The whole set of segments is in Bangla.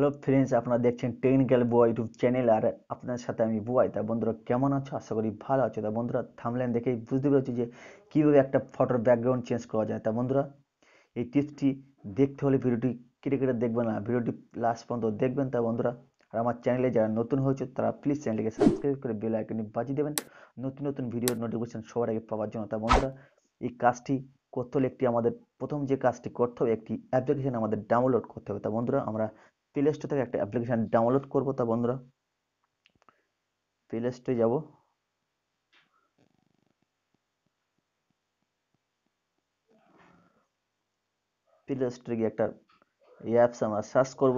হ্যালো ফ্রেন্ডস, আপনারা দেখছেন টেকনিক্যাল বুয়া ইউটিউব চ্যানেল। আর আপনার সাথে আমি বুয়াই। তা বন্ধুরা, কেমন আছো? আশা করি ভালো আছো। তা বন্ধুরা, থাম্বনেল দেখেই বুঝতে পেরেছি যে কীভাবে একটা ফটোর ব্যাকগ্রাউন্ড চেঞ্জ করা যায়। তা বন্ধুরা, এই টিপসটি দেখতে হলে ভিডিওটি কেটে কেটে দেখবেন না, ভিডিওটি লাস্ট পর্যন্ত দেখবেন। তা বন্ধুরা, আর আমার চ্যানেলে যারা নতুন হয়েছে তারা প্লিজ চ্যানেলটিকে সাবস্ক্রাইব করে বেল আইকনটি বাজিয়ে দেবেন নতুন নতুন ভিডিওর নোটিফিকেশন সবার আগে পাওয়ার জন্য। তা বন্ধুরা, এই কাজটি করতে হলে আমাদের প্রথম যে কাজটি করতে হবে, একটি অ্যাপ্লিকেশন আমাদের ডাউনলোড করতে হবে। তা বন্ধুরা, আমরা প্লে স্টোর থেকে একটা অ্যাপ্লিকেশন ডাউনলোড করব। তা বন্ধুরা, প্লে স্টোরে যাব। প্লে স্টোরে গিয়ে একটা অ্যাপস আমরা সার্চ করব,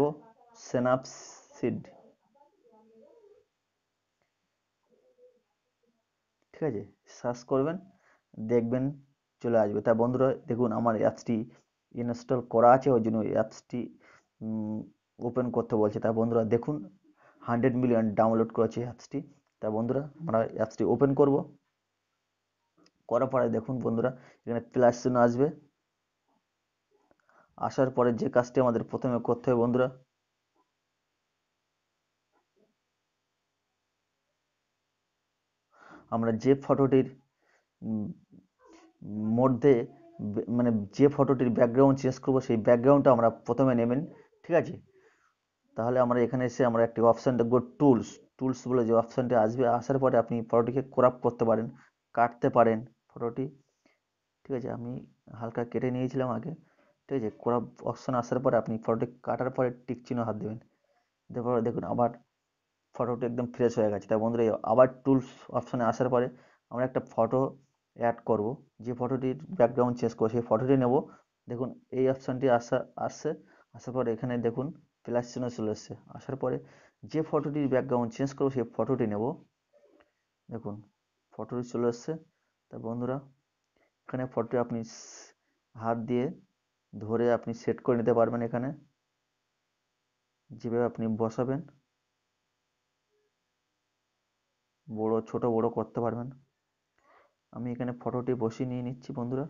স্ন্যাপসিড। ঠিক আছে, সার্চ করবেন, দেখবেন চলে আসবে। তা বন্ধুরা দেখুন, আমার অ্যাপসটি ইনস্টল করা আছে, ওই জন্য অ্যাপসটি ওপেন করতে বলছে। তা বন্ধুরা দেখুন, 100 মিলিয়ন ডাউনলোড করেছে অ্যাপসটি। তা বন্ধুরা, আমরা অ্যাপসটি ওপেন করব। করার পরে দেখুন বন্ধুরা, এখানে প্লাস চিহ্ন আসবে। আসার পরে যে কাজটি আমাদের প্রথমে করতে হবে বন্ধুরা, আমরা যে ফটোটির মধ্যে মানে যে ফটোটির ব্যাকগ্রাউন্ড চেঞ্জ করবো সেই ব্যাকগ্রাউন্ডটা আমরা প্রথমে নেবেন। ঠিক আছে, তাহলে আমরা এখানে এসে আমরা একটি অপশান দেখবো, টুলস। টুলস বলে যে অপশানটি আসবে, আসার পরে আপনি ফটোটিকে ক্রপ করতে পারেন, কাটতে পারেন ফটোটি। ঠিক আছে, আমি হালকা কেটে নিয়েছিলাম আগে। ঠিক আছে, ক্রপ অপশান আসার পরে আপনি ফটোটি কাটার পরে টিক চিহ্ন হাত দেবেন। তারপরে দেখুন আবার ফটোটি একদম ফ্রেশ হয়ে গেছে। তাই বন্ধুরা, আবার টুলস অপশানে আসার পরে আমরা একটা ফটো অ্যাড করব। যে ফটোটির ব্যাকগ্রাউন্ড চেঞ্জ করবো সেই ফটোটি নেব। দেখুন এই অপশানটি আসছে। আসার পরে এখানে দেখুন প্লাস চিহ্ন চলে এসছে। আসার পরে যে ফটোটির ব্যাকগ্রাউন্ড চেঞ্জ করবো সেই ফটোটি নেব। দেখুন ফটোটি চলে এসছে। তা বন্ধুরা, এখানে ফটোটি আপনি হাত দিয়ে ধরে আপনি সেট করে নিতে পারবেন। এখানে যেভাবে আপনি বসাবেন, ছোট বড় করতে পারবেন। আমি এখানে ফটোটি বসিয়ে নিয়ে নিচ্ছি বন্ধুরা।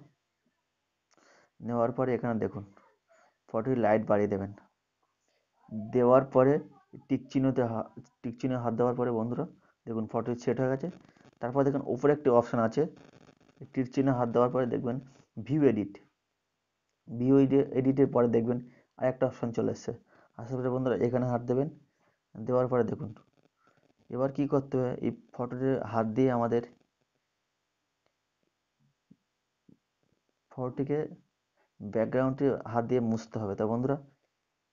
নেওয়ার পরে এখানে দেখুন ফটোটির লাইট বাড়িয়ে দেবেন। দেওয়ার পরে টিক চিহ্নে হাত দেওয়ার পরে বন্ধুরা দেখুন ফটোটি সেট হয়ে গেছে। তারপর দেখুন উপরে একটি অপশান আছে, টিক চিহ্নে হাত দেওয়ার পরে দেখবেন ভিউ এডিট। ভিউ এডিটের পরে দেখবেন আর একটা অপশান চলে এসছে। আসার পরে বন্ধুরা এখানে হাত দেবেন। দেওয়ার পরে দেখুন এবার কি করতে হবে, এই ফটোটি হাত দিয়ে আমাদের ফটোটিকে ব্যাকগ্রাউন্ডটি হাত দিয়ে মুছতে হবে। তা বন্ধুরা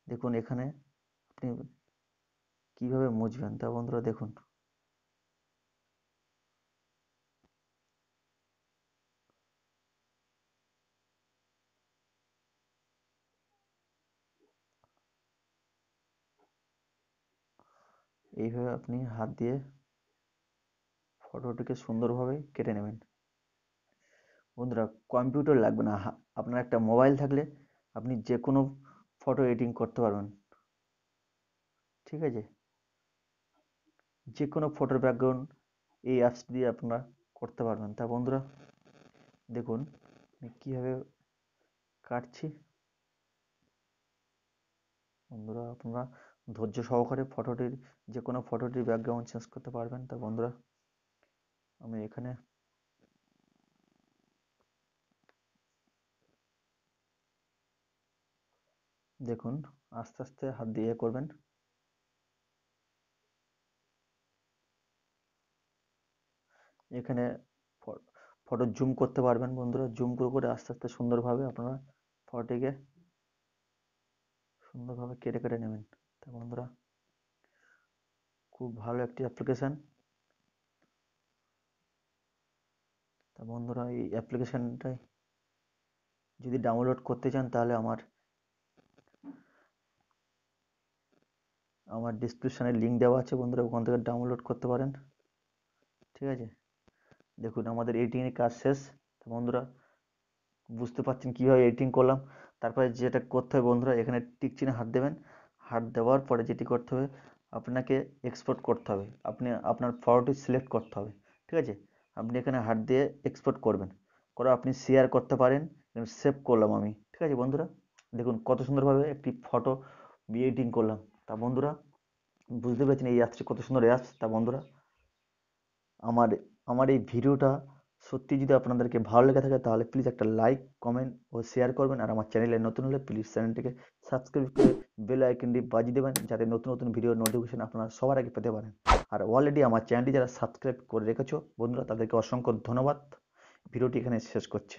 দেখুন এখানে আপনি কিভাবে মুছবেন। তা বন্ধুরা দেখুন, এইভাবে আপনি হাত দিয়ে ফটোটিকে সুন্দরভাবে কেটে নেবেন। বন্ধুরা, কম্পিউটার লাগবে না, আপনার একটা মোবাইল থাকলে আপনি যে কোনো ফটো এডিটিং করতে পারবেন। ঠিক আছে, যে কোনো ফটোর ব্যাকগ্রাউন্ড এই অ্যাপস দিয়ে আপনারা করতে পারবেন। তা বন্ধুরা দেখুন আমি কীভাবে কাটছি। বন্ধুরা আপনারা ধৈর্য সহকারে যে কোনো ফটোটির ব্যাকগ্রাউন্ড চেঞ্জ করতে পারবেন। তা বন্ধুরা আমি এখানে দেখুন আস্তে আস্তে হাত দিয়ে করবেন। এখানে ফটো জুম করতে পারবেন বন্ধুরা, জুম করে করে আস্তে আস্তে সুন্দরভাবে আপনারা ফটোটিকে সুন্দরভাবে কেটে কেটে নেবেন। তা বন্ধুরা, খুব ভালো একটি অ্যাপ্লিকেশান। তা বন্ধুরা, এই অ্যাপ্লিকেশানটাই যদি ডাউনলোড করতে চান তাহলে আমার ডিসক্রিপশানে লিঙ্ক দেওয়া আছে বন্ধুরা, ওখান থেকে ডাউনলোড করতে পারেন। ঠিক আছে, দেখুন আমাদের এডিটিংয়ের কাজ শেষ। তো বন্ধুরা বুঝতে পারছেন কীভাবে এডিটিং করলাম। তারপরে যেটা করতে হবে বন্ধুরা, এখানে টিক চিহ্নে হাত দেবেন। হাত দেওয়ার পরে যেটি করতে হবে, আপনাকে এক্সপোর্ট করতে হবে। আপনার ফটোটি সিলেক্ট করতে হবে। ঠিক আছে, আপনি এখানে হাত দিয়ে এক্সপোর্ট করবেন, করে আপনি শেয়ার করতে পারেন। সেভ করলাম আমি। ঠিক আছে বন্ধুরা, দেখুন কত সুন্দরভাবে একটি ফটো এডিটিং করলাম। তা বন্ধুরা বুঝতে পেরেছেন এই অ্যাপসটি কত সুন্দর অ্যাপস। তা বন্ধুরা আমার আমার এই ভিডিওটা সত্যি যদি আপনাদেরকে ভালো লেগে থাকে তাহলে প্লিজ একটা লাইক, কমেন্ট ও শেয়ার করবেন। আর আমার চ্যানেলে নতুন হলে প্লিজ চ্যানেলটিকে সাবস্ক্রাইব করে বেল আইকনটি বাজিয়ে দেবেন, যাতে নতুন নতুন ভিডিওর নোটিফিকেশন আপনারা সবার আগে পেতে পারেন। আর অলরেডি আমার চ্যানেলটি যারা সাবস্ক্রাইব করে রেখেছো বন্ধুরা, তাদেরকে অসংখ্য ধন্যবাদ। ভিডিওটি এখানে শেষ করছি।